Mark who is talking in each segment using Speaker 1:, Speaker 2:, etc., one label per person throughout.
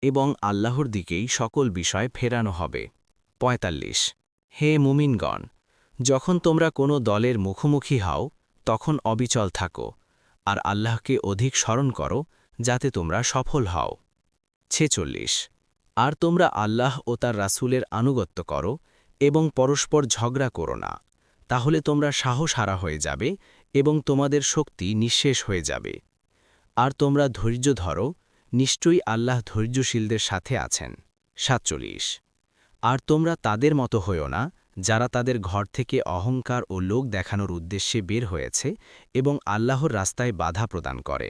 Speaker 1: এবং আল্লাহর দিকেই সকল বিষয় ফেরানো হবে। ৪৫ হে মুমিনগণ, যখন তোমরা কোনো দলের মুখোমুখি হও তখন অবিচল থাকো, আর আল্লাহকে অধিক স্মরণ করো যাতে তোমরা সফল হও। ৪৬ আর তোমরা আল্লাহ ও তার রাসূলের আনুগত্য করো এবং পরস্পর ঝগড়া করো না, তাহলে তোমরা সাহসহারা হয়ে যাবে এবং তোমাদের শক্তি নিঃশেষ হয়ে যাবে। আর তোমরা ধৈর্য ধরো, নিশ্চয়ই আল্লাহ ধৈর্যশীলদের সাথে আছেন। ৪৭ আর তোমরা তাদের মতো হইও না যারা তাদের ঘর থেকে অহংকার ও লোক দেখানোর উদ্দেশ্যে বের হয়েছে এবং আল্লাহর রাস্তায় বাধা প্রদান করে,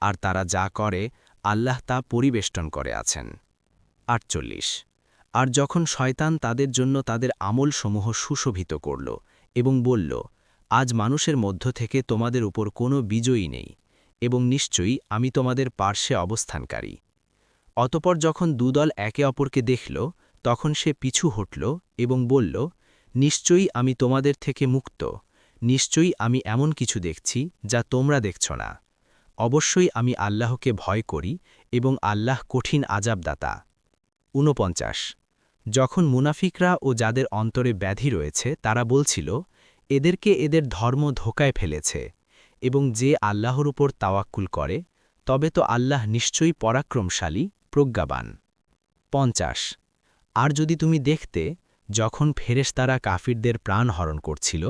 Speaker 1: আর তারা যা করে আল্লাহ তা পরিবেষ্টন করে আছেন। ৪৮ আর যখন শয়তান তাদের জন্য তাদের আমলসমূহ সুশোভিত করল এবং বলল, আজ মানুষের মধ্য থেকে তোমাদের উপর কোনো বিজয়ী নেই এবং নিশ্চয়ই আমি তোমাদের পার্শ্বে অবস্থানকারী। অতপর যখন দুদল একে অপরকে দেখল তখন সে পিছু হটল এবং বলল, নিশ্চয়ই আমি তোমাদের থেকে মুক্ত, নিশ্চয়ই আমি এমন কিছু দেখছি যা তোমরা দেখছ না। অবশ্যই আমি আল্লাহকে ভয় করি এবং আল্লাহ কঠিন আযাবদাতা। ৪৯ যখন মুনাফিকরা ও যাদের অন্তরে ব্যাধি রয়েছে তারা বলছিল, এদেরকে এদের ধর্ম ধোঁকায় ফেলেছে, এবং যে আল্লাহর উপর তাওয়াক্কুল করে তবে তো আল্লাহ নিশ্চয়ই পরাক্রমশালী, প্রজ্ঞাবান। ৫০ আর যদি তুমি দেখতে, যখন ফেরেশতারা কাফিরদের প্রাণ হরণ করছিল